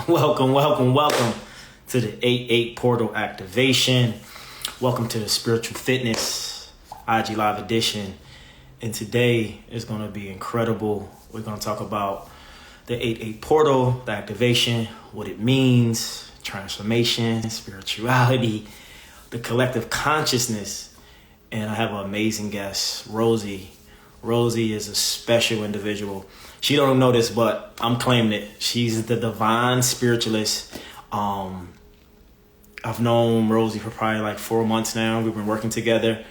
Welcome to the 8-8 portal activation. Welcome to the Spiritual Fitness IG Live edition. And today is going to be incredible. We're going to talk about the 8-8 portal, the activation, what it means, transformation, spirituality, the collective consciousness. And I have an amazing guest, Rosie. Rosie is a special individual. She don't know this, but I'm claiming it. She's the divine spiritualist. I've known Rosie for probably like 4 months now. We've been working together.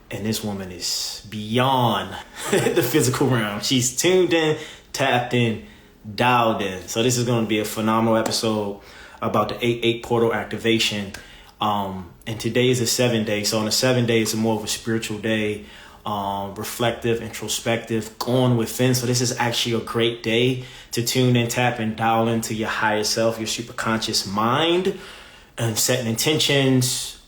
And this woman is beyond the physical realm. She's tuned in, tapped in, dialed in. So this is going to be a phenomenal episode about the 8-8 portal activation. And today is a 7-day. So on a 7-day, it's more of a spiritual day. Reflective, introspective, going within. So this is actually a great day to tune in, tap and dial into your higher self, your superconscious mind, and setting intentions,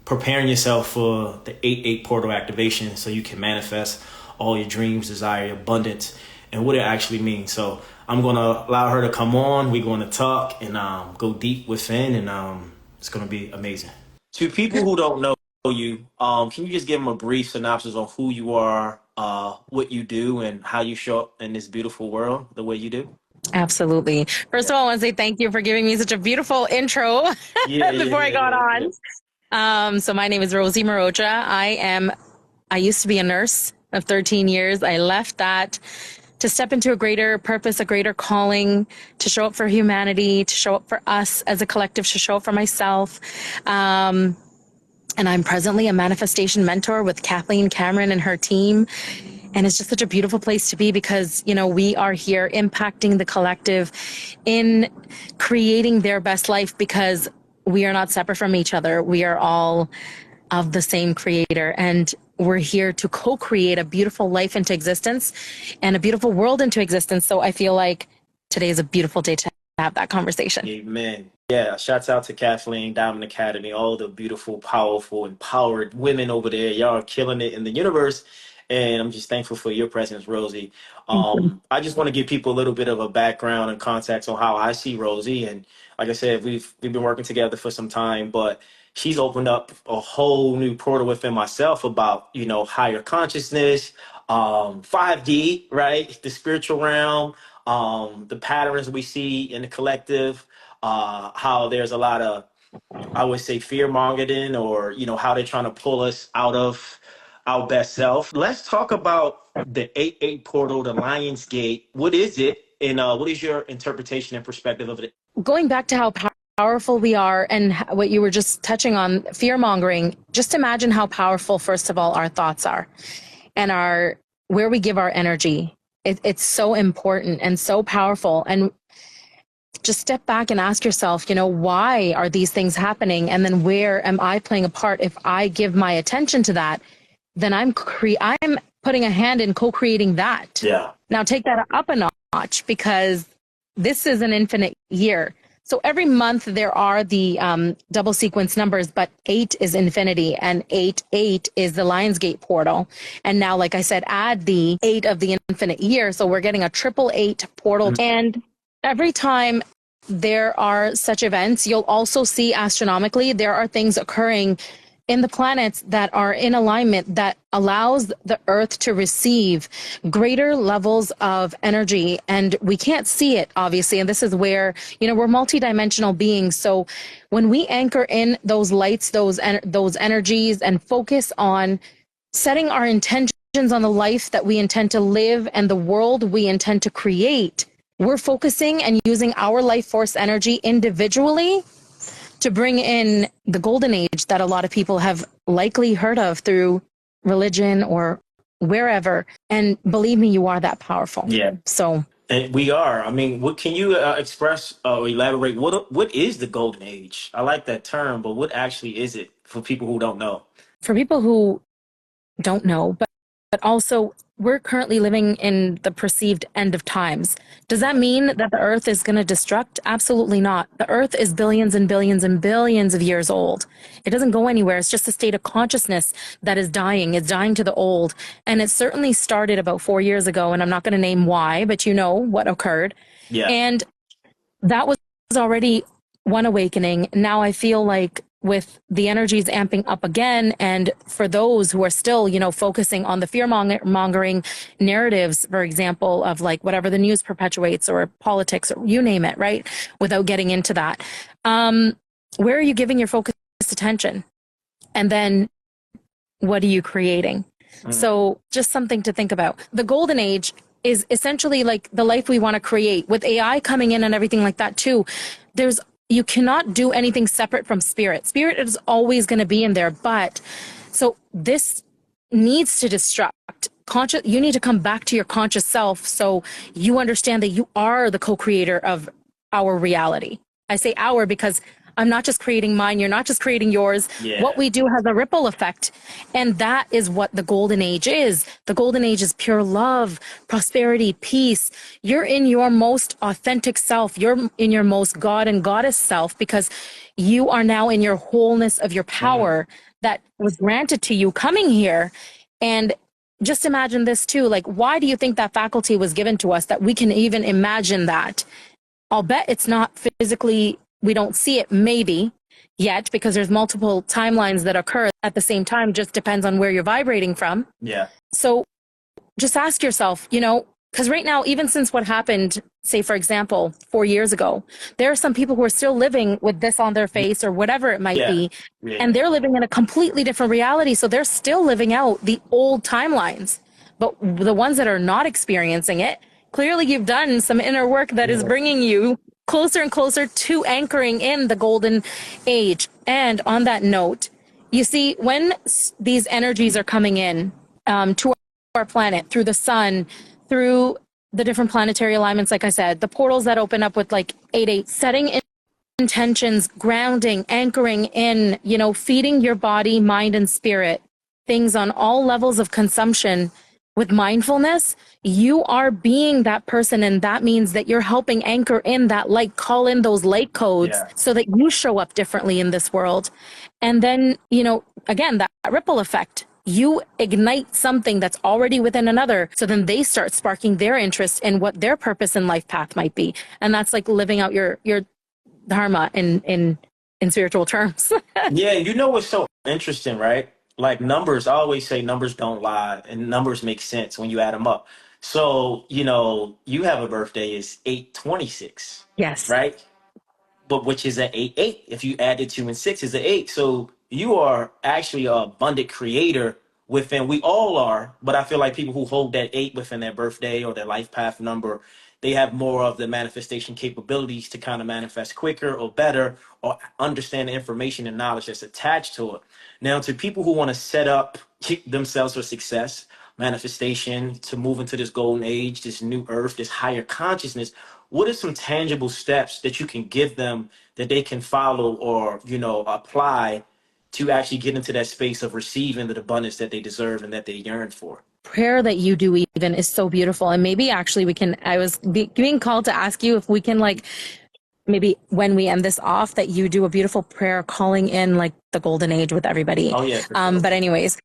preparing yourself for the 8-8 portal activation so you can manifest all your dreams, desire, your abundance, and what it actually means. So I'm going to allow her to come on. We're going to talk and go deep within, and it's going to be amazing. To people who don't know you, can you just give them a brief synopsis on who you are, what you do, and how you show up in this beautiful world the way you do? Absolutely. First of all, I want to say thank you for giving me such a beautiful intro before I got on. So my name is Rosie Marocha. I used to be a nurse of 13 years. I left that to step into a greater purpose, a greater calling, to show up for humanity, to show up for us as a collective, to show up for myself. And I'm presently a manifestation mentor with Kathleen Cameron and her team. And it's just such a beautiful place to be because, you know, we are here impacting the collective in creating their best life because we are not separate from each other. We are all of the same creator. And we're here to co-create a beautiful life into existence and a beautiful world into existence. So I feel like today is a beautiful day to have that conversation. Amen. Yeah, shouts out to Kathleen, Diamond Academy, all the beautiful, powerful, empowered women over there. Y'all are killing it in the universe. And I'm just thankful for your presence, Rosie. I just want to give people a little bit of a background and context on how I see Rosie. And like I said, we've been working together for some time, but she's opened up a whole new portal within myself about, you know, higher consciousness, 5D, right? The spiritual realm, the patterns we see in the collective, how there's a lot of, I would say, fear mongering, or, you know, how they're trying to pull us out of our best self. Let's talk about the 8-8 portal, the Lionsgate. What is it? And what is your interpretation and perspective of it? Going back to how powerful we are and what you were just touching on, fear mongering, just imagine how powerful, first of all, our thoughts are and where we give our energy. It's so important and so powerful. And just step back and ask yourself, you know, why are these things happening? And then where am I playing a part? If I give my attention to that, then I'm putting a hand in co-creating that. Yeah. Now take that up a notch because this is an infinite year. So every month there are the double sequence numbers, but 8 is infinity and 8-8 is the Lionsgate portal. And now, like I said, add the 8 of the infinite year. So we're getting a 888 portal. Mm-hmm. And every time there are such events, you'll also see astronomically, there are things occurring in the planets that are in alignment that allows the Earth to receive greater levels of energy. And we can't see it, obviously. And this is where, you know, we're multidimensional beings. So when we anchor in those lights, those energies, and focus on setting our intentions on the life that we intend to live and the world we intend to create, we're focusing and using our life force energy individually to bring in the golden age that a lot of people have likely heard of through religion or wherever. And believe me, you are that powerful. Yeah. So. And we are. I mean, what can you express or elaborate? What is the golden age? I like that term, but what actually is it for people who don't know? For people who don't know, but also we're currently living in the perceived end of times. Does that mean that the Earth is going to destruct? Absolutely not. The Earth is billions and billions and billions of years old. It doesn't go anywhere. It's just a state of consciousness that is dying. It's dying to the old. And it certainly started about 4 years ago, and I'm not going to name why, but you know what occurred. Yeah. And that was already one awakening. Now I feel like with the energies amping up again, and for those who are still, focusing on the fear mongering narratives, for example, of like whatever the news perpetuates or politics or you name it, right? Without getting into that. Where are you giving your focused attention? And then what are you creating? So just something to think about. The golden age is essentially like the life we want to create with AI coming in and everything like that too. You cannot do anything separate from spirit. Spirit is always going to be in there. But so this needs to destruct conscious. You need to come back to your conscious self. So you understand that you are the co-creator of our reality. I say our because I'm not just creating mine. You're not just creating yours. Yeah. What we do has a ripple effect. And that is what the golden age is. The golden age is pure love, prosperity, peace. You're in your most authentic self. You're in your most God and goddess self because you are now in your wholeness of your power that was granted to you coming here. And just imagine this too. Like, why do you think that faculty was given to us that we can even imagine that? I'll bet it's not physically, we don't see it maybe yet because there's multiple timelines that occur at the same time, just depends on where you're vibrating from. Yeah. So just ask yourself, because right now, even since what happened, say, for example, 4 years ago, there are some people who are still living with this on their face or whatever it might be. Yeah. And they're living in a completely different reality. So they're still living out the old timelines. But the ones that are not experiencing it, clearly you've done some inner work that is bringing you closer and closer to anchoring in the golden age. And on that note, you see, when these energies are coming in to our planet through the sun, through the different planetary alignments, like I said, the portals that open up with like 8-8, setting intentions, grounding, anchoring in, feeding your body, mind, and spirit, things on all levels of consumption with mindfulness, you are being that person. And that means that you're helping anchor in that light, call in those light codes so that you show up differently in this world. And then, again, that ripple effect. You ignite something that's already within another. So then they start sparking their interest in what their purpose in life path might be. And that's like living out your dharma in spiritual terms. Yeah, what's so interesting, right? Like numbers, I always say numbers don't lie and numbers make sense when you add them up. So, you have a birthday is 8/26. Yes. Right? But which is an 8/8. If you add the 2 and 6 is an 8. So you are actually an abundant creator within, we all are, but I feel like people who hold that 8 within their birthday or their life path number, they have more of the manifestation capabilities to kind of manifest quicker or better or understand the information and knowledge that's attached to it. Now, to people who want to set up themselves for success, manifestation, to move into this golden age, this new earth, this higher consciousness, what are some tangible steps that you can give them that they can follow or, apply to actually get into that space of receiving the abundance that they deserve and that they yearn for? Prayer that you do even is so beautiful. And maybe actually I was being called to ask you if we can maybe when we end this off, that you do a beautiful prayer calling in like the golden age with everybody. Oh yeah. Sure. But anyways,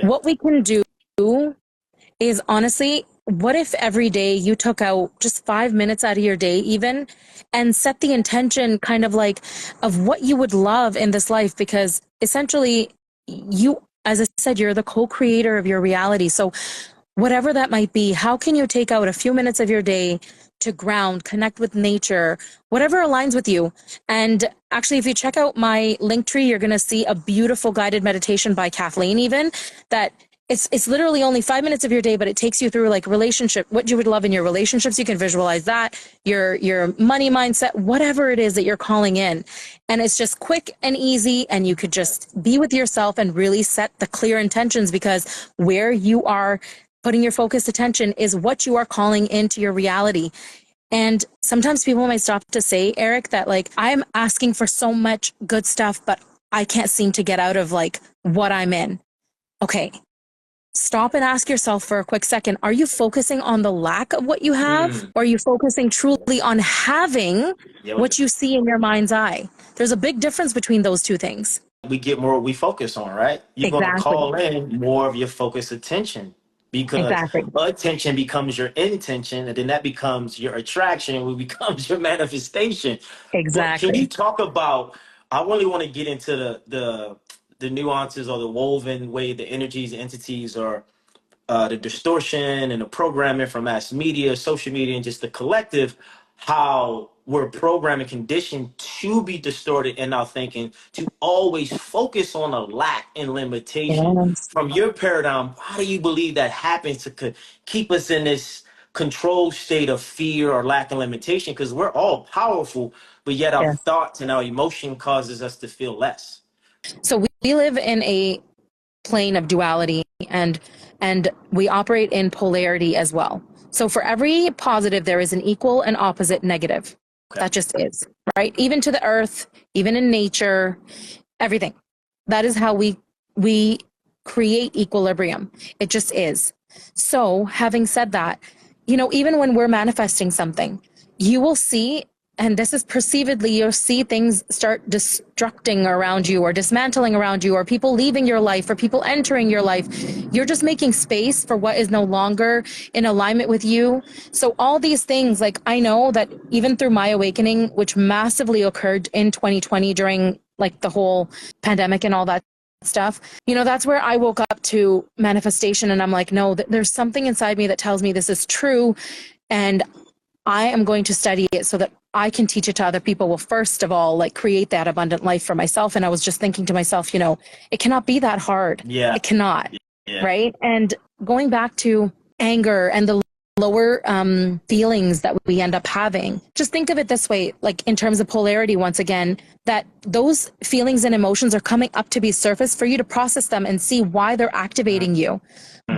what we can do is honestly, what if every day you took out just 5 minutes out of your day even and set the intention kind of like of what you would love in this life? Because essentially you, as I said, you're the co-creator of your reality. So whatever that might be, how can you take out a few minutes of your day to ground, connect with nature, whatever aligns with you? And actually, if you check out my link tree, you're going to see a beautiful guided meditation by Kathleen even that it's literally only 5 minutes of your day, but it takes you through like relationship, what you would love in your relationships. You can visualize that, your money mindset, whatever it is that you're calling in. And it's just quick and easy. And you could just be with yourself and really set the clear intentions, because where you are putting your focused attention is what you are calling into your reality. And sometimes people might stop to say, Eric, that like, I'm asking for so much good stuff, but I can't seem to get out of like what I'm in. Okay. Stop and ask yourself for a quick second. Are you focusing on the lack of what you have? Or are you focusing truly on having what you see in your mind's eye? There's a big difference between those two things. We get more we focus on, right? You're going to call in more of your focused attention. because Exactly. attention becomes your intention, and then that becomes your attraction, which becomes your manifestation. But can you Exactly. talk about? I really want to get into the nuances or the woven way the energies, entities, or the distortion and the programming from mass media, social media, and just the collective, how we're programming conditioned to be distorted in our thinking, to always focus on a lack and limitation. Yes. From your paradigm, why do you believe that happens to keep us in this controlled state of fear or lack and limitation? Because we're all powerful, but yet our Yes. thoughts and our emotion causes us to feel less. So we live in a plane of duality, and we operate in polarity as well. So for every positive there is an equal and opposite negative. Okay. That just is, right? Even to the earth, even in nature, everything. That is how we create equilibrium. It just is. So having said that, even when we're manifesting something, you will see, and this is perceivedly, you'll see things start destructing around you or dismantling around you, or people leaving your life or people entering your life. You're just making space for what is no longer in alignment with you. So all these things, like, I know that even through my awakening, which massively occurred in 2020 during like the whole pandemic and all that stuff, that's where I woke up to manifestation, and I'm like, no, there's something inside me that tells me this is true, and I am going to study it so that I can teach it to other people. Well, first of all, like, create that abundant life for myself. And I was just thinking to myself, it cannot be that hard. Yeah. It cannot. Yeah. Right. And going back to anger and the lower feelings that we end up having, just think of it this way, like in terms of polarity, once again, that those feelings and emotions are coming up to be surfaced for you to process them and see why they're activating you.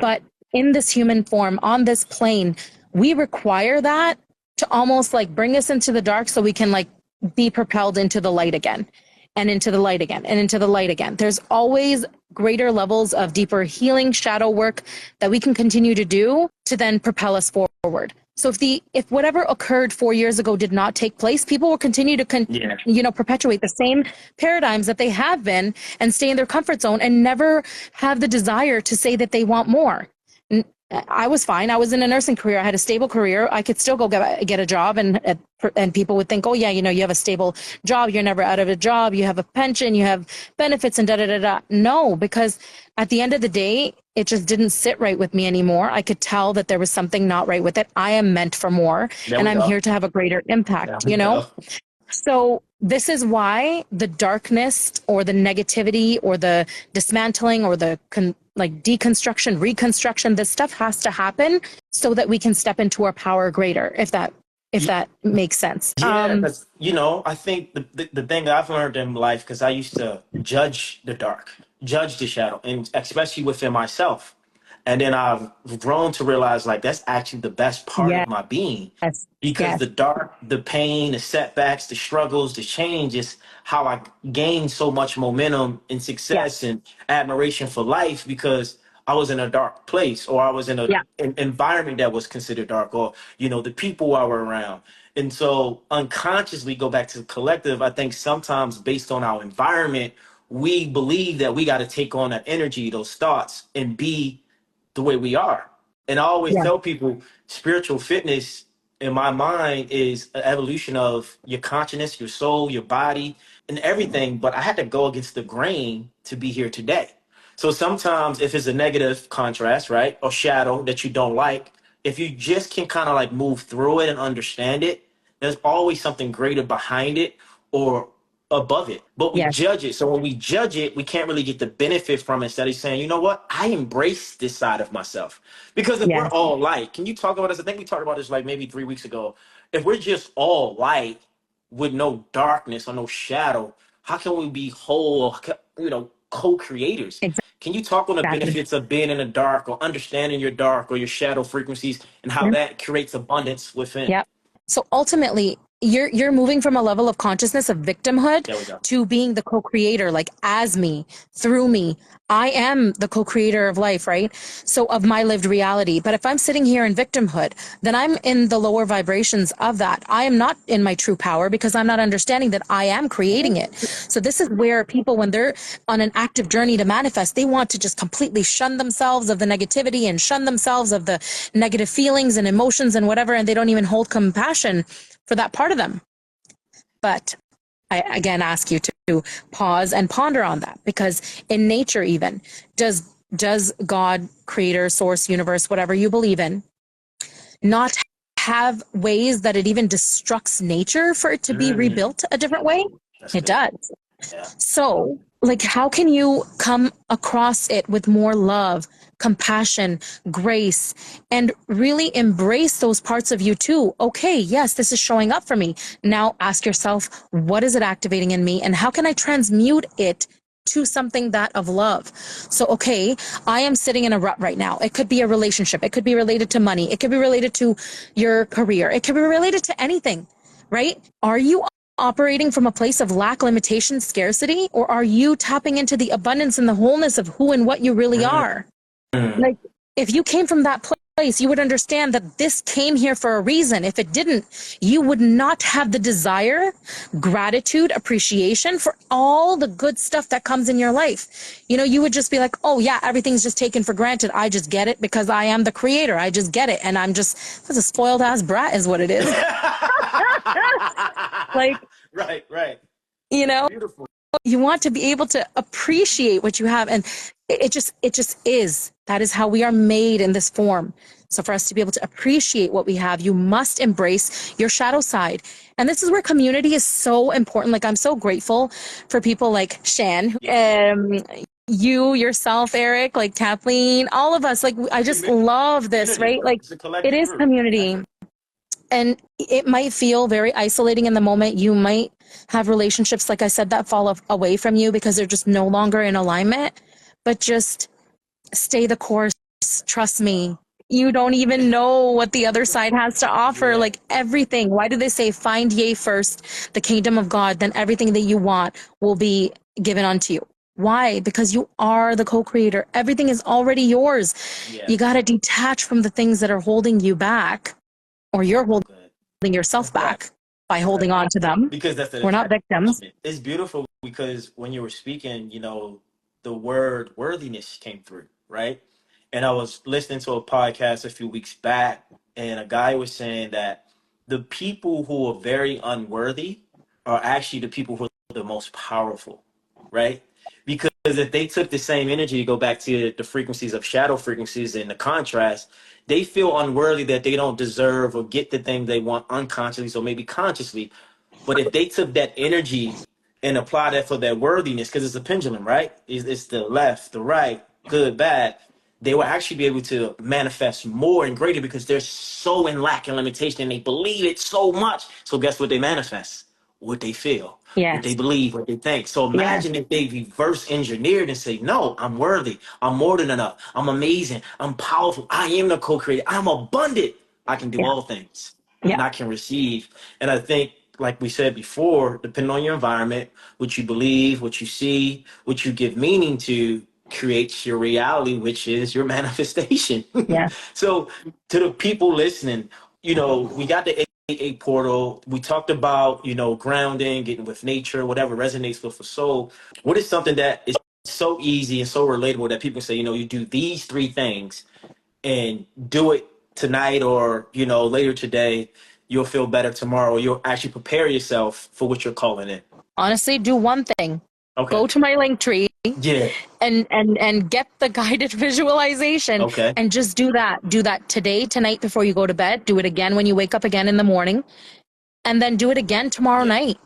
But in this human form, on this plane, we require that to almost like bring us into the dark so we can like be propelled into the light again, and into the light again, and into the light again. There's always greater levels of deeper healing shadow work that we can continue to do to then propel us forward. So if whatever occurred 4 years ago did not take place, people will continue to perpetuate the same paradigms that they have been and stay in their comfort zone and never have the desire to say that they want more. I was fine. I was in a nursing career. I had a stable career. I could still go get a job, and people would think, oh yeah, you have a stable job. You're never out of a job. You have a pension. You have benefits, and da da da da. No, because at the end of the day, it just didn't sit right with me anymore. I could tell that there was something not right with it. I am meant for more, and I'm here to have a greater impact. So this is why the darkness or the negativity or the dismantling or the deconstruction, reconstruction, this stuff has to happen so that we can step into our power greater, if that makes sense. Yeah, because I think the thing that I've learned in life, because I used to judge the dark, judge the shadow, and especially within myself. And then I've grown to realize like that's actually the best part of my being. Because the dark, the pain, the setbacks, the struggles, the change is how I gained so much momentum and success and admiration for life, because I was in a dark place, or I was in an environment that was considered dark, or the people I were around. And so unconsciously, go back to the collective, I think sometimes based on our environment, we believe that we got to take on that energy, those thoughts, and be the way we are. And I always tell people spiritual fitness in my mind is an evolution of your consciousness, your soul, your body, and everything. But I had to go against the grain to be here today. So sometimes if it's a negative contrast, right, or shadow that you don't like, if you just can kind of like move through it and understand it, there's always something greater behind it or above it. But we judge it. So when we judge it, we can't really get the benefit from it. Instead of saying, you know what, I embrace this side of myself. Because if we're all light, can you talk about this? I think we talked about this like maybe 3 weeks ago. If we're just all light with no darkness or no shadow, how can we be whole, co-creators? Can you talk on the benefits of being in the dark, or understanding your dark or your shadow frequencies, and how that creates abundance within? So ultimately, you're moving from a level of consciousness of victimhood There we go. to being the co-creator, like as me, through me. I am the co-creator of life, right? So of my lived reality. But if I'm sitting here in victimhood, then I'm in the lower vibrations of that. I am not in my true power because I'm not understanding that I am creating it. So this is where people, when they're on an active journey to manifest, they want to just completely shun themselves of the negativity and shun themselves of the negative feelings and emotions and whatever, and they don't even hold compassion for that part of them. But I again ask you to pause and ponder on that, because in nature, even does God, creator, source, universe, whatever you believe in, not have ways that it even destructs nature for it to be rebuilt a different way? That's It good. does. Yeah. So, like, how can you come across it with more love, compassion, grace, and really embrace those parts of you too? Okay, yes, this is showing up for me. Now ask yourself, what is it activating in me, and how can I transmute it to something that of love? So, okay, I am sitting in a rut right now. It could be a relationship. It could be related to money. It could be related to your career. It could be related to anything, right? Are you operating from a place of lack, limitation, scarcity, or are you tapping into the abundance and the wholeness of who and what you really are? Like, if you came from that place, you would understand that this came here for a reason. If it didn't, you would not have the desire, gratitude, appreciation for all the good stuff that comes in your life. You know, you would just be like, oh yeah, everything's just taken for granted. I just get it because I am the creator. I just get it. And that's a spoiled ass brat is what it is. Like, right. you know, Beautiful. you want to be able to appreciate what you have, and it just is. That is how we are made in this form. So for us to be able to appreciate what we have, you must embrace your shadow side. And this is where community is so important. Like, I'm so grateful for people like Shan, you yourself, Eric, like Kathleen, all of us. Like, I just love this, right? Like, It's a it collective is group. community. And it might feel very isolating in the moment. You might have relationships, like I said, that fall away from you because they're just no longer in alignment. But just stay the course. Trust me. You don't even know what the other side has to offer. Like, everything. Why do they say, find ye first the kingdom of God, then everything that you want will be given unto you? Why? Because you are the co-creator. Everything is already yours. You got to detach from the things that are holding you back, or you're holding yourself back by holding on to them. Because that's the We're not victims. It's beautiful because when you were speaking, the word worthiness came through, right? And I was listening to a podcast a few weeks back, and a guy was saying that the people who are very unworthy are actually the people who are the most powerful, right? Because if they took the same energy to go back to the frequencies of shadow frequencies and the contrast, they feel unworthy, that they don't deserve or get the thing they want unconsciously, so maybe consciously. But if they took that energy and applied that for their worthiness, because it's a pendulum, right? It's the left, the right, good, bad. They will actually be able to manifest more and greater because they're so in lack and limitation and they believe it so much. So guess what they manifest? What they feel, what they Yes. believe, what they think. So Yes. imagine if they reverse engineered and say, no, I'm worthy. I'm more than enough. I'm amazing. I'm powerful. I am the co-creator. I'm abundant. I can do Yeah. all things and Yeah. I can receive. And I think, like we said before, depending on your environment, what you believe, what you see, what you give meaning to, creates your reality, which is your manifestation. Yeah. So, to the people listening, we got the AA portal. We talked about, grounding, getting with nature, whatever resonates with the soul. What is something that is so easy and so relatable that people say, you do these three things and do it tonight or later today, you'll feel better tomorrow. You'll actually prepare yourself for what you're calling in. Honestly, do one thing. Okay. Go to my link tree Yeah. and get the guided visualization, Okay. and just do that. Do that today, tonight, before you go to bed. Do it again when you wake up again in the morning, and then do it again tomorrow night.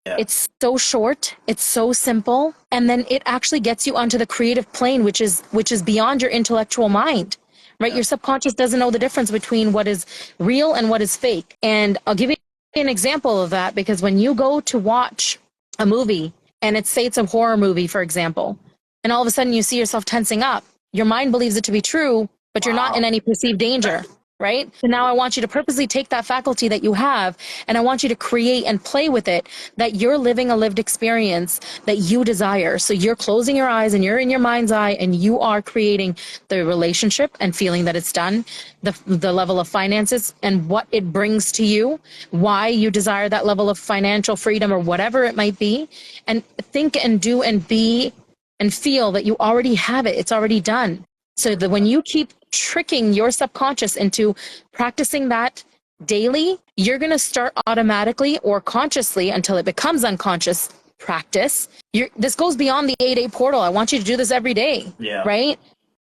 Yeah. It's so short, it's so simple, and then it actually gets you onto the creative plane, which is beyond your intellectual mind. Right? Your subconscious doesn't know the difference between what is real and what is fake. And I'll give you an example of that, because when you go to watch a movie, and it's a horror movie, for example, and all of a sudden you see yourself tensing up, your mind believes it to be true, but you're not in any perceived danger. right? And now I want you to purposely take that faculty that you have and I want you to create and play with it, that you're living a lived experience that you desire. So you're closing your eyes and you're in your mind's eye and you are creating the relationship and feeling that it's done, the level of finances and what it brings to you, why you desire that level of financial freedom or whatever it might be, and think and do and be and feel that you already have it. It's already done. So that when you keep tricking your subconscious into practicing that daily, you're going to start automatically or consciously until it becomes unconscious practice. This goes beyond the 8-day portal. I want you to do this every day, right?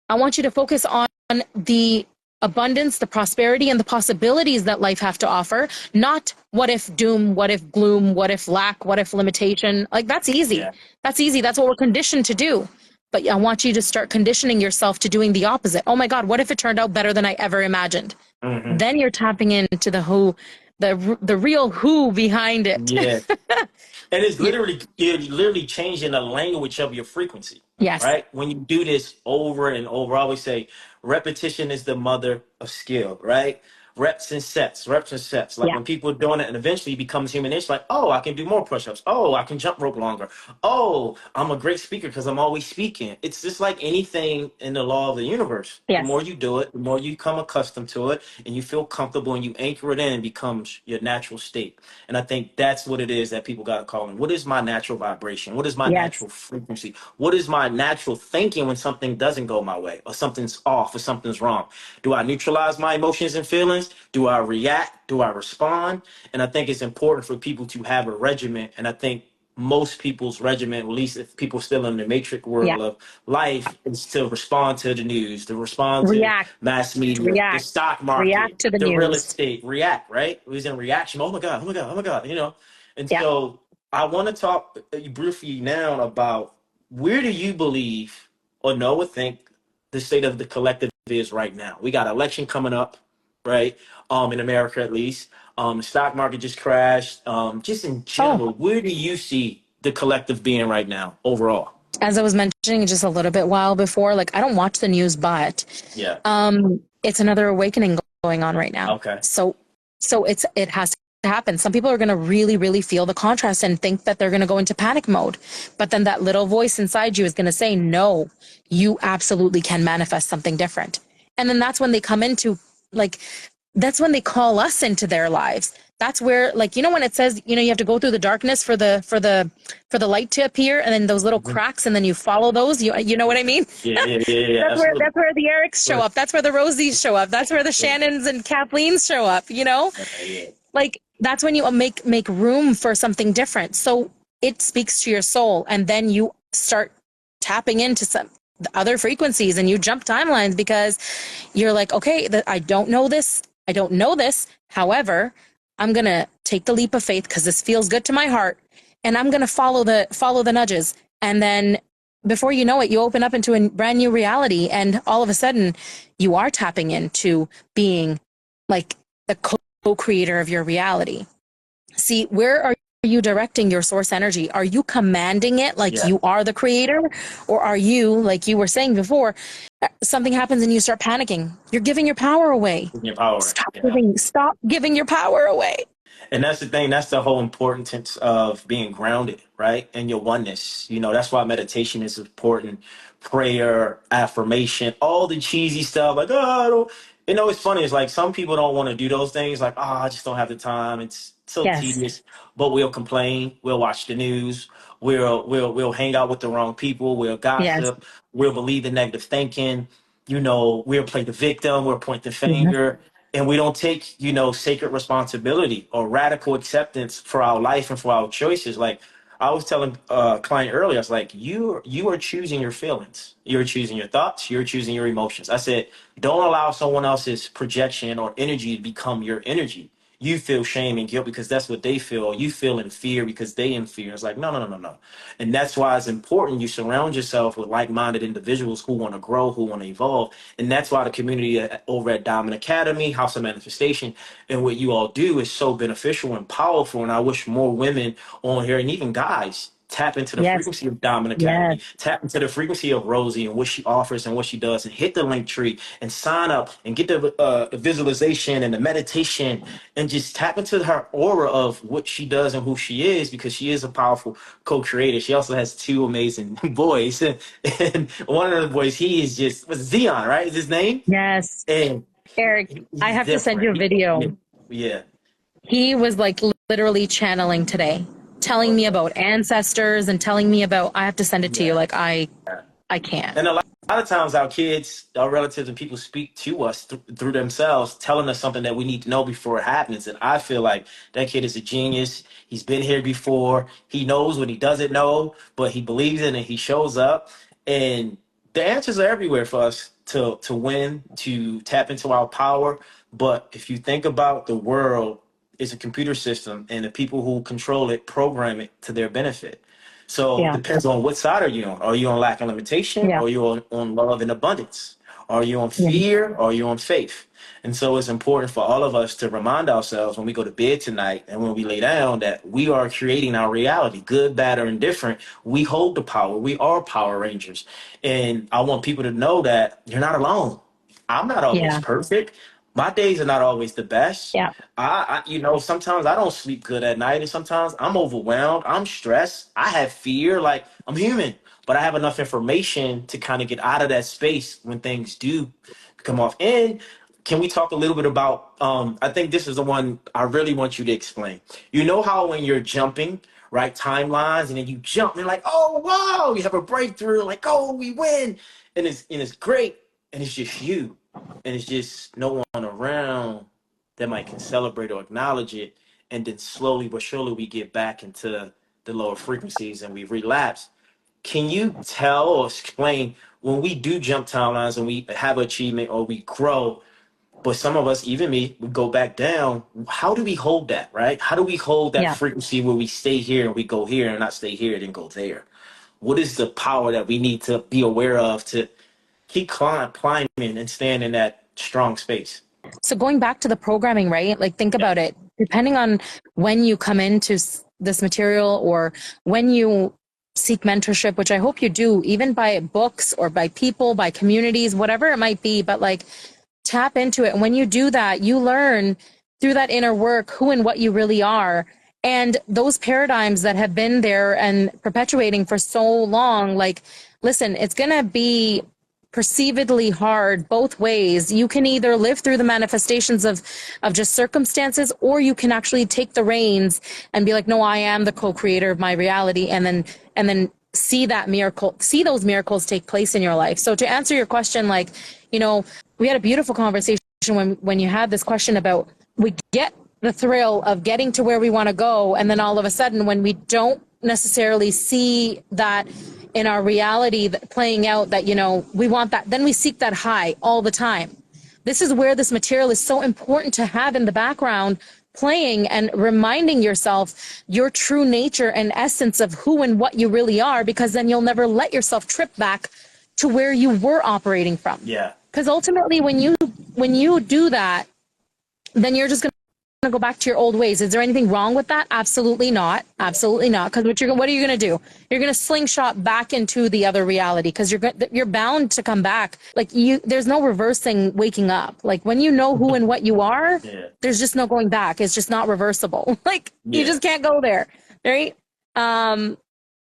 I want you to focus on the abundance, the prosperity, and the possibilities that life have to offer, not what if doom, what if gloom, what if lack, what if limitation. Like that's easy. Yeah. That's easy. That's what we're conditioned to do. But I want you to start conditioning yourself to doing the opposite. Oh my God, what if it turned out better than I ever imagined? Mm-hmm. Then you're tapping into the who, the real who behind it. Yeah. And it's literally, you're literally changing the language of your frequency. Yes. Right? When you do this over and over, I always say repetition is the mother of skill, right? Reps and sets. Like when people are doing it and eventually it becomes human nature, like, oh, I can do more push-ups. Oh, I can jump rope longer. Oh, I'm a great speaker because I'm always speaking. It's just like anything in the law of the universe. Yes. The more you do it, the more you become accustomed to it and you feel comfortable and you anchor it in, it becomes your natural state. And I think that's what it is that people got to call in. What is my natural vibration? What is my natural frequency? What is my natural thinking when something doesn't go my way or something's off or something's wrong? Do I neutralize my emotions and feelings? Do I react? Do I respond? And I think it's important for people to have a regimen. And I think most people's regimen, at least if people still in the matrix world of life, is to respond to the news, to respond to mass media, the stock market, to the real estate, right? It was in reaction. Oh my God, And so I want to talk briefly now about where do you believe or know or think the state of the collective is right now? We got election coming up, right? In America at least. The stock market just crashed. Just in general, where do you see the collective being right now overall? As I was mentioning just a little bit while before, like I don't watch the news, but it's another awakening going on right now. Okay. So it has to happen. Some people are going to really, really feel the contrast and think that they're going to go into panic mode. But then that little voice inside you is going to say, no, you absolutely can manifest something different. And then that's when they come into that's when they call us into their lives. That's where, like, when it says, you have to go through the darkness for the light to appear, and then those little cracks, and then you follow those. You know what I mean? Yeah. That's where the Erics show up. That's where the Rosies show up. That's where the Shannons and Kathleens show up. Like that's when you make room for something different. So it speaks to your soul, and then you start tapping into some other frequencies, and you jump timelines because you're like, okay, I don't know this. However, I'm going to take the leap of faith because this feels good to my heart, and I'm going to follow the nudges. And then before you know it, you open up into a brand new reality, and all of a sudden you are tapping into being like the co-creator of your reality. See, where are you directing your source energy? Are you commanding it like you are the creator? Or are you, like you were saying before, something happens and you start panicking? You're giving your power away. Stop giving your power away. And that's the thing. That's the whole importance of being grounded, right? And your oneness. That's why meditation is important. Prayer, affirmation, all the cheesy stuff. Like, I don't. It's funny. It's like some people don't want to do those things. Like, I just don't have the time. It's so tedious. But we'll complain. We'll watch the news. We'll hang out with the wrong people. We'll gossip. Yes. We'll believe in negative thinking. We'll play the victim. We'll point the finger. And we don't take, sacred responsibility or radical acceptance for our life and for our choices. Like I was telling a client earlier, I was like, you are choosing your feelings. You're choosing your thoughts. You're choosing your emotions. I said, don't allow someone else's projection or energy to become your energy. You feel shame and guilt because that's what they feel. You feel in fear because they in fear. It's like, no. And that's why it's important you surround yourself with like-minded individuals who want to grow, who want to evolve. And that's why the community over at Diamond Academy, House of Manifestation, and what you all do is so beneficial and powerful. And I wish more women on here and even guys tap into the Yes. frequency of Diamond Yes. Academy, tap into the frequency of Rosie and what she offers and what she does, and hit the link tree and sign up and get the visualization and the meditation, and just tap into her aura of what she does and who she is, because she is a powerful co-creator. She also has two amazing boys, and one of the boys, he is just, was Zion, right? Is his name? Yes. And Eric, I he's have to send you different. a video. Yeah. He was like literally channeling today, telling me Okay. about ancestors and telling me about, I have to send it to you. Yeah. Like I can't. And a lot of times our kids, our relatives, and people speak to us through themselves, telling us something that we need to know before it happens. And I feel like that kid is a genius. He's been here before. He knows what he doesn't know, but he believes in it. He shows up. And the answers are everywhere for us to win, to tap into our power. But if you think about the world, it's a computer system, and the people who control it program it to their benefit. So Yeah. depends on what side are you on. Are you on lack and limitation? Yeah. Or are you on love and abundance? Are you on Yeah. fear? Or are you on faith? And so it's important for all of us to remind ourselves when we go to bed tonight and when we lay down that we are creating our reality, good, bad, or indifferent. We hold the power. We are Power Rangers. And I want people to know that you're not alone. I'm not always Yeah. perfect. My days are not always the best. Yeah. Sometimes I don't sleep good at night, and sometimes I'm overwhelmed. I'm stressed. I have fear. Like, I'm human, but I have enough information to kind of get out of that space when things do come off. And can we talk a little bit about? I think this is the one I really want you to explain. You know how when you're jumping, right, timelines, and then you jump, and you're like, oh wow, you have a breakthrough, like, oh, we win, and it's great, and it's just you, and it's just no one around that might can celebrate or acknowledge it. And then slowly but surely we get back into the lower frequencies and we relapse. Can you tell or explain when we do jump timelines and we have achievement or we grow, but some of us, even me, we go back down? How do we hold that, right? How do we hold that Yeah. frequency where we stay here and we go here and not stay here and then go there? What is the power that we need to be aware of to keep climbing and staying in that strong space? So going back to the programming, right? Like think Yeah. about it. Depending on when you come into this material or when you seek mentorship, which I hope you do, even by books or by people, by communities, whatever it might be, but like tap into it. And when you do that, you learn through that inner work who and what you really are. And those paradigms that have been there and perpetuating for so long, like, listen, it's going to be perceivedly hard both ways. You can either live through the manifestations of just circumstances, or you can actually take the reins and be like, no, I am the co-creator of my reality, and then see that miracle, see those miracles take place in your life. So to answer your question, like, we had a beautiful conversation when you had this question about, we get the thrill of getting to where we want to go, and then all of a sudden when we don't necessarily see that in our reality playing out, that we want that, then we seek that high all the time. This is where this material is so important to have in the background playing and reminding yourself your true nature and essence of who and what you really are, because then you'll never let yourself trip back to where you were operating from. Yeah. Because ultimately when you do that, then you're just going to go back to your old ways. Is there anything wrong with that? Absolutely not. Absolutely not. Because what are you going to do? You're going to slingshot back into the other reality, because you're bound to come back. Like there's no reversing waking up. Like when you know who and what you are, Yeah. there's just no going back. It's just not reversible. Like you Yeah. just can't go there. Right.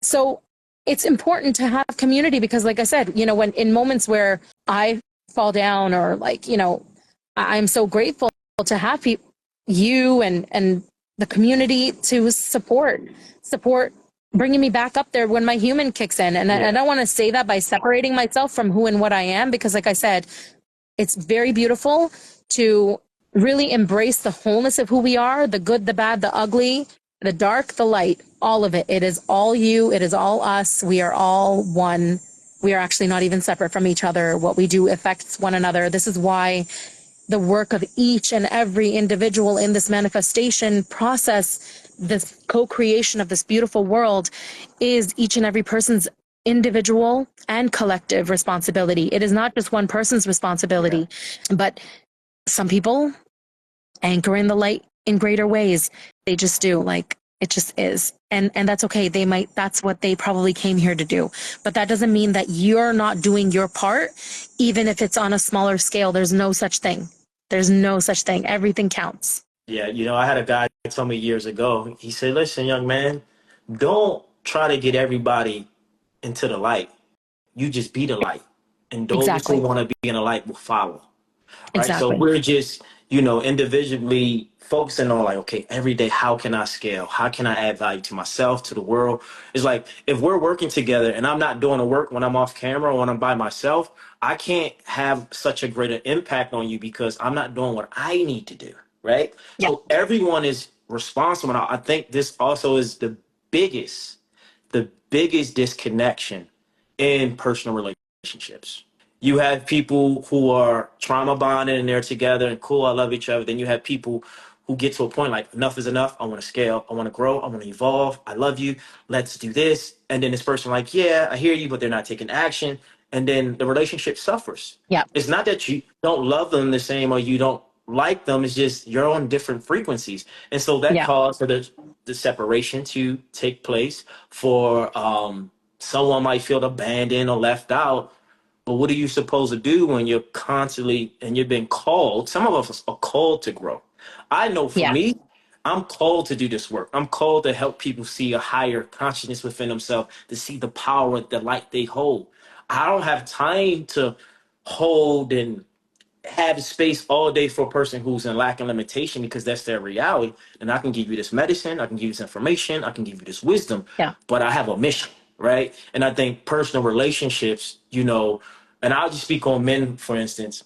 So it's important to have community, because like I said, when in moments where I fall down, or like, I'm so grateful to have people, you and the community, to support bringing me back up there when my human kicks in. And I don't want to say that by separating myself from who and what I am, because like I said, it's very beautiful to really embrace the wholeness of who we are, the good, the bad, the ugly, the dark, the light, all of it. It is all you. It is all us. We are all one. We are actually not even separate from each other. What we do affects one another. This is why the work of each and every individual in this manifestation process, this co-creation of this beautiful world, is each and every person's individual and collective responsibility. It is not just one person's responsibility, but some people anchor in the light in greater ways. They just do. Like It just is. And that's okay. That's what they probably came here to do. But that doesn't mean that you're not doing your part, even if it's on a smaller scale. There's no such thing. There's no such thing. Everything counts. Yeah, I had a guy tell me years ago. He said, "Listen, young man, don't try to get everybody into the light. You just be the light, and those who Exactly. want to be in the light will follow." Right? So Exactly. we're just, individually focusing on like, okay, every day, how can I scale? How can I add value to myself, to the world? It's like if we're working together and I'm not doing the work when I'm off camera or when I'm by myself, I can't have such a greater impact on you because I'm not doing what I need to do. Right. Yeah. So everyone is responsible. And I think this also is the biggest disconnection in personal relationships. You have people who are trauma bonded and they're together and cool, I love each other. Then you have people who get to a point like enough is enough. I want to scale. I want to grow. I want to evolve. I love you. Let's do this. And then this person like, yeah, I hear you, but they're not taking action. And then the relationship suffers. Yeah. It's not that you don't love them the same or you don't like them. It's just you're on different frequencies. And so that Yeah. calls for the separation to take place for someone might feel abandoned or left out. But what are you supposed to do when you're constantly and you've been called? Some of us are called to grow. I know for Yeah. me, I'm called to do this work. I'm called to help people see a higher consciousness within themselves, to see the power, the light they hold. I don't have time to hold and have space all day for a person who's in lack and limitation because that's their reality. And I can give you this medicine, I can give you this information, I can give you this wisdom, Yeah. but I have a mission, right? And I think personal relationships, and I'll just speak on men, for instance.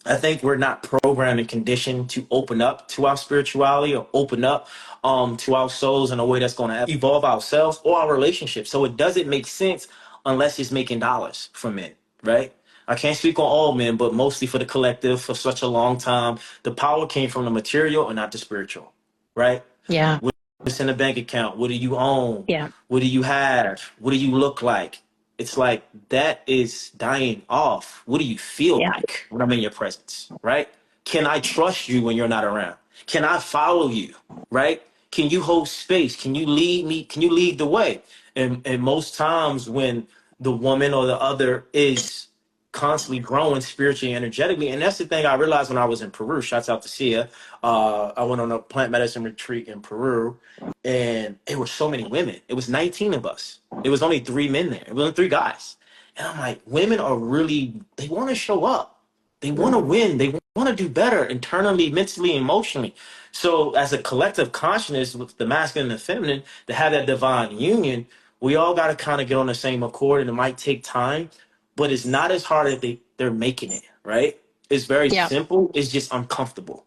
I think we're not programmed and conditioned to open up to our spirituality or open up to our souls in a way that's going to evolve ourselves or our relationships. So it doesn't make sense unless it's making dollars for men, right? I can't speak on all men, but mostly for the collective for such a long time. The power came from the material and not the spiritual, right? Yeah. What's in the bank account? What do you own? Yeah. What do you have? What do you look like? It's like that is dying off. What do you feel Yeah. like when I'm in your presence, right? Can I trust you when you're not around? Can I follow you, right? Can you hold space? Can you lead me? Can you lead the way? And most times when the woman or the other is constantly growing spiritually and energetically. And that's the thing I realized when I was in Peru. Shouts out to Sia. I went on a plant medicine retreat in Peru, and it were so many women. It was 19 of us. It was only 3 men there. It was only 3 guys. And I'm like, women are really, they want to show up. They want to win. They want to do better internally, mentally, emotionally. So as a collective consciousness with the masculine and the feminine, to have that divine union, we all got to kind of get on the same accord, and it might take time, but it's not as hard as they're making it, right? It's very Yeah. simple. It's just uncomfortable,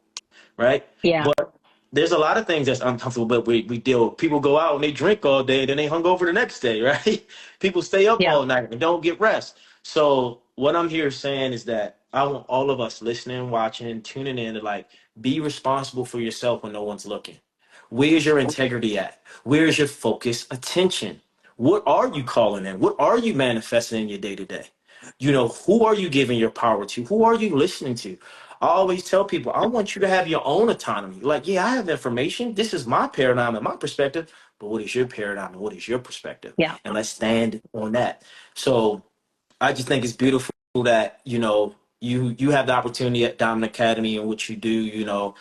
right? Yeah. But there's a lot of things that's uncomfortable, but we deal with. People go out and they drink all day, then they hung over the next day, right? People stay up Yeah. all night and don't get rest. So what I'm here saying is that I want all of us listening, watching, tuning in to like be responsible for yourself when no one's looking. Where's your integrity at? Where's your focus, attention? What are you calling in? What are you manifesting in your day to day? Who are you giving your power to? Who are you listening to? I always tell people, I want you to have your own autonomy. Like, yeah, I have information. This is my paradigm and my perspective. But what is your paradigm and what is your perspective? Yeah. And let's stand on that. So I just think it's beautiful that, you have the opportunity at Diamond Academy and what you do,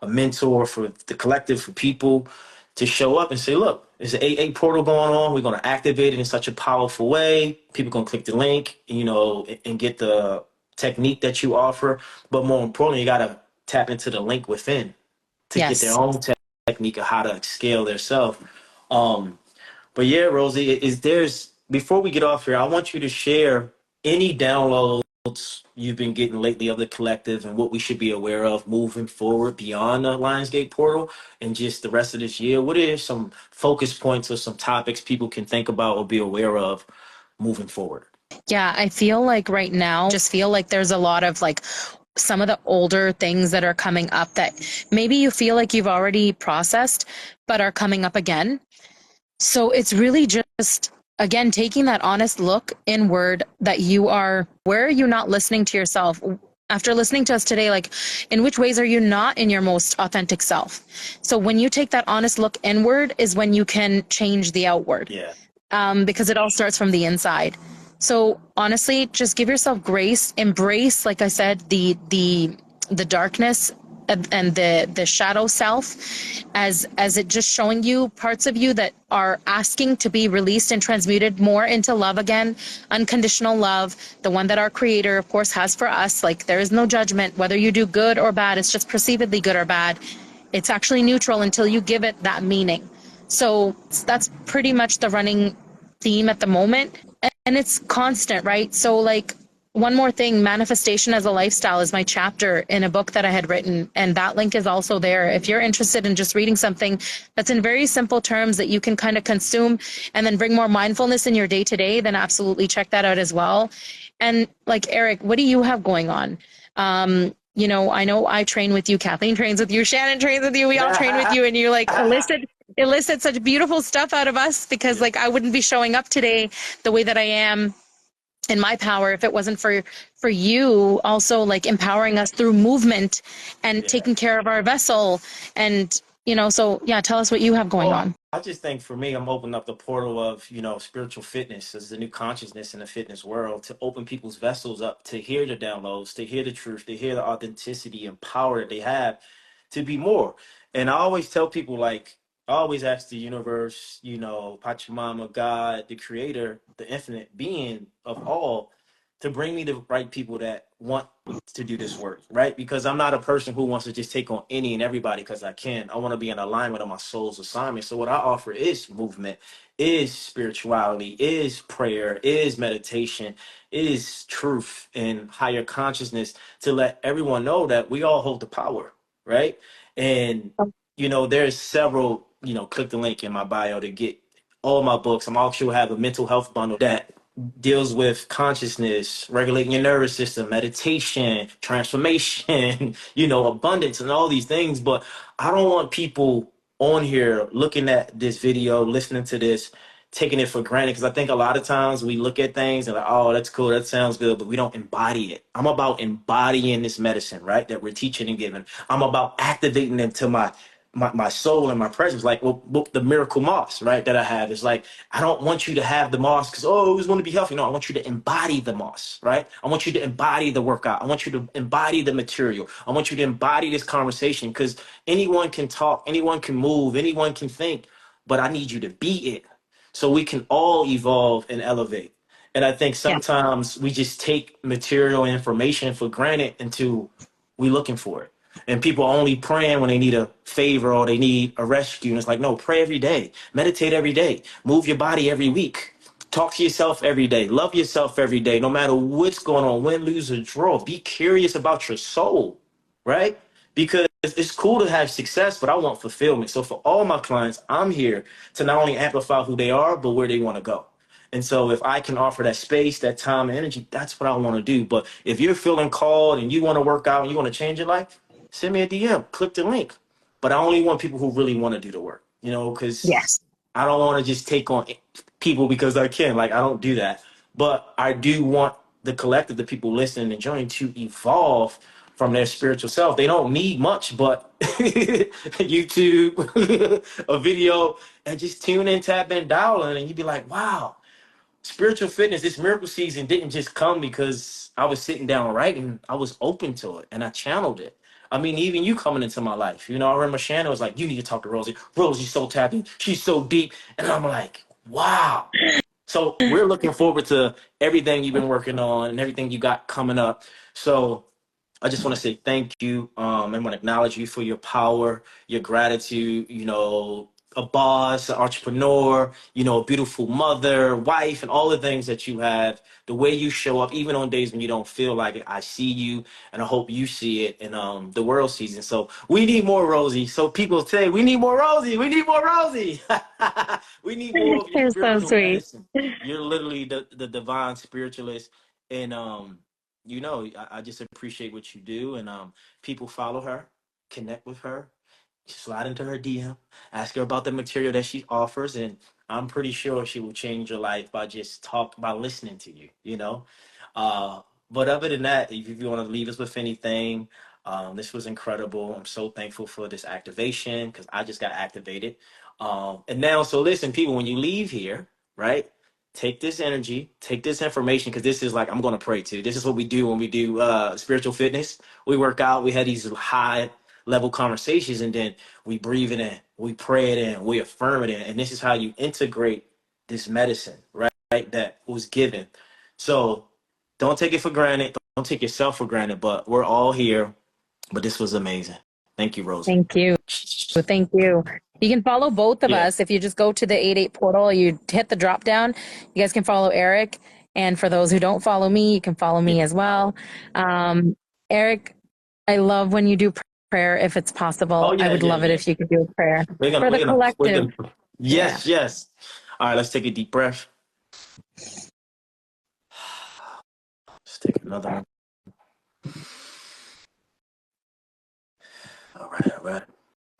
a mentor for the collective, for people to show up and say, look, there's an 8-8 portal going on. We're going to activate it in such a powerful way. People going to click the link, and get the technique that you offer. But more importantly, you got to tap into the link within to get their Yes. own technique of how to scale their self. But yeah, Rosie, before we get off here, I want you to share any downloads you've been getting lately of the collective and what we should be aware of moving forward beyond the Lionsgate portal and just the rest of this year. What are some focus points or some topics people can think about or be aware of moving forward? Yeah. I feel like right now, just feel like there's a lot of like some of the older things that are coming up that maybe you feel like you've already processed, but are coming up again. So it's really just, again, taking that honest look inward that where are you not listening to yourself? after listening to us today, like, in which ways are you not in your most authentic self? So when you take that honest look inward is when you can change the outward, Yeah. because it all starts from the inside. So honestly, just give yourself grace, embrace, like I said, the darkness and the shadow self, as it just showing you parts of you that are asking to be released and transmuted more into love again, unconditional love, the one that our creator of course has for us. Like, there is no judgment whether you do good or bad, it's just perceivedly good or bad. It's actually neutral until you give it that meaning. So that's pretty much the running theme at the moment, and it's constant, right? So like, one more thing, manifestation as a lifestyle is my chapter in a book that I had written, and that link is also there if you're interested in just reading something that's in very simple terms that you can kind of consume and then bring more mindfulness in your day to day. Then absolutely check that out as well. And like, Eric, what do you have going on? I know I train with you, Kathleen trains with you, Shannon trains with you, we all train with you, and you like elicit such beautiful stuff out of us, because Yeah. like, I wouldn't be showing up today the way that I am in my power if it wasn't for you also like empowering us through movement and Yeah. taking care of our vessel. And so yeah, tell us what you have going Well, on. I just think for me, I'm opening up the portal of, spiritual fitness as the new consciousness in the fitness world to open people's vessels up to hear the downloads, to hear the truth, to hear the authenticity and power that they have to be more. And I always tell people, like, I always ask the universe, Pachamama, God, the creator, the infinite being of all, to bring me the right people that want to do this work, right? Because I'm not a person who wants to just take on any and everybody because I can. I want to be in alignment of my soul's assignment. So what I offer is movement, is spirituality, is prayer, is meditation, is truth and higher consciousness to let everyone know that we all hold the power, right? And there's several, click the link in my bio to get all my books. I'm also have a mental health bundle that deals with consciousness, regulating your nervous system, meditation, transformation, abundance and all these things. But I don't want people on here looking at this video, listening to this, taking it for granted. Because I think a lot of times we look at things and like, oh, that's cool, that sounds good, but we don't embody it. I'm about embodying this medicine, right? That we're teaching and giving. I'm about activating into my soul and my presence, like the miracle moss, right? That I have is like, I don't want you to have the moss because, oh, I always want to be healthy. No, I want you to embody the moss, right? I want you to embody the workout. I want you to embody the material. I want you to embody this conversation because anyone can talk, anyone can move, anyone can think, but I need you to be it so we can all evolve and elevate. And I think Yeah. sometimes we just take material and information for granted until we looking for it. And people are only praying when they need a favor or they need a rescue. And it's like, no, pray every day, meditate every day, move your body every week, talk to yourself every day, love yourself every day, no matter what's going on, win, lose, or draw. Be curious about your soul, right? Because it's cool to have success, but I want fulfillment. So for all my clients, I'm here to not only amplify who they are, but where they want to go. And so if I can offer that space, that time, and energy, that's what I want to do. But if you're feeling called and you want to work out and you want to change your life, send me a DM, click the link. But I only want people who really want to do the work, because Yes. I don't want to just take on people because I can. Like, I don't do that. But I do want the collective, the people listening and enjoying to evolve from their spiritual self. They don't need much but YouTube, a video, and just tune in, tap in, dial in, and you'd be like, wow, spiritual fitness, this miracle season didn't just come because I was sitting down writing. I was open to it and I channeled it. I mean, even you coming into my life, I remember Shannon was like, you need to talk to Rosie. Rosie's so tapping. She's so deep. And I'm like, wow. So we're looking forward to everything you've been working on and everything you got coming up. So I just want to say thank you. I want to acknowledge you for your power, your gratitude, a boss, an entrepreneur, a beautiful mother, wife, and all the things that you have, the way you show up, even on days when you don't feel like it. I see you and I hope you see it and the world sees it. So we need more Rosie. So people say, we need more Rosie. We need more Rosie. We need more of your You're so spiritual sweet. medicine. You're literally the divine spiritualist. And I just appreciate what you do, and people follow her, connect with her, slide into her DM, ask her about the material that she offers, and I'm pretty sure she will change your life by listening to you. Uh, But other than that, if you want to leave us with anything, this was incredible. I'm so thankful for this activation because I just got activated. And now, so listen, people, when you leave here, right? Take this energy, take this information, because this is like I'm going to pray to. This is what we do when we do spiritual fitness. We work out, we have these high level conversations, and then we breathe it in, we pray it in, we affirm it in. And this is how you integrate this medicine, right? That was given. So don't take it for granted. Don't take yourself for granted, but we're all here. But this was amazing. Thank you, Rosie. Thank you. Thank you. You can follow both of Yeah. us. If you just go to the 88 portal, you hit the drop down. You guys can follow Eric. And for those who don't follow me, you can follow Yeah. me as well. Eric, I love when you do prayer if it's possible. Oh I yeah, would yeah, love it yeah. if you could do a prayer We're gonna for the we're gonna we're collective. gonna Yeah. yes, yes. All right, let's take a deep breath. Let's take another one. All right, all right.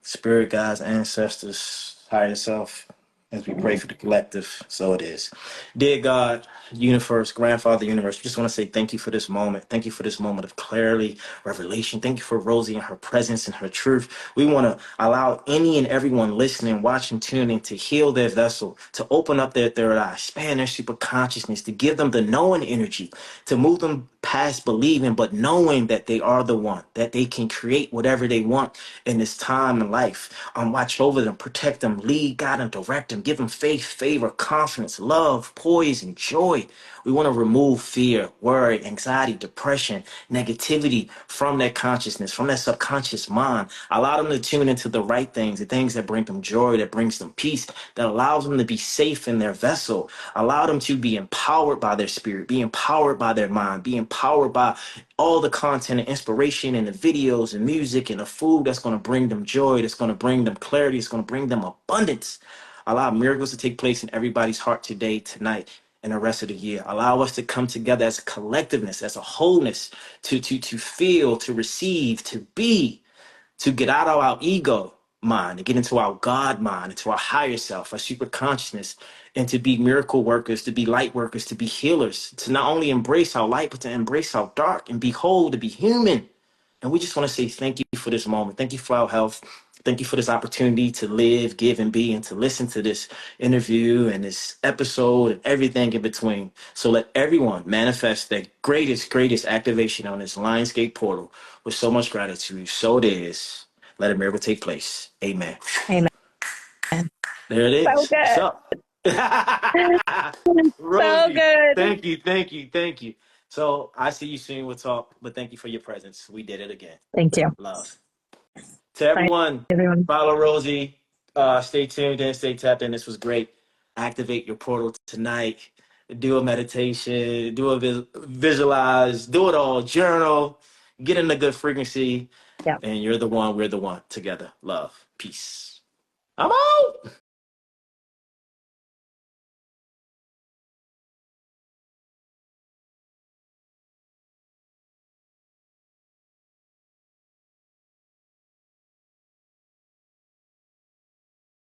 Spirit guides, ancestors, higher self, as we pray for the collective, so it is. Dear God, universe, grandfather universe, we just want to say thank you for this moment. Thank you for this moment of clarity, revelation. Thank you for Rosie and her presence and her truth. We want to allow any and everyone listening, watching, tuning to heal their vessel, to open up their third eye, expand their super consciousness, to give them the knowing energy, to move them past believing, but knowing that they are the one, that they can create whatever they want in this time in life. Watch over them, protect them, lead, guide them, direct them, give them faith, favor, confidence, love, poise, and joy. We want to remove fear, worry, anxiety, depression, negativity from their consciousness, from their subconscious mind. Allow them to tune into the right things, the things that bring them joy, that brings them peace, that allows them to be safe in their vessel. Allow them to be empowered by their spirit, be empowered by their mind, be empowered by all the content and inspiration and the videos and music and the food that's going to bring them joy, that's going to bring them clarity, it's going to bring them abundance. Allow miracles to take place in everybody's heart today, tonight, and the rest of the year. Allow us to come together as a collectiveness, as a wholeness, to feel, to receive, to be, to get out of our ego mind, to get into our God mind, into our higher self, our super consciousness, and to be miracle workers, to be light workers, to be healers, to not only embrace our light, but to embrace our dark and be whole, to be human. And we just want to say thank you for this moment. Thank you for our health. Thank you for this opportunity to live, give, and be, and to listen to this interview and this episode and everything in between. So let everyone manifest their greatest, greatest activation on this Lionsgate portal with so much gratitude. So it is. Let a miracle take place. Amen. Amen. There it So is. What's good. up? So Rosie, good. thank you, thank you, thank you. So I see you soon. We'll talk, but thank you for your presence. We did it again. Thank you. Love. To Bye, everyone, everyone. follow Rosie. Stay tuned and stay tapped in. This was great. Activate your portal tonight. Do a meditation. Do a visualize. Do it all. Journal. Get in a good frequency. Yeah. And you're the one. We're the one. Together. Love. Peace. I'm out.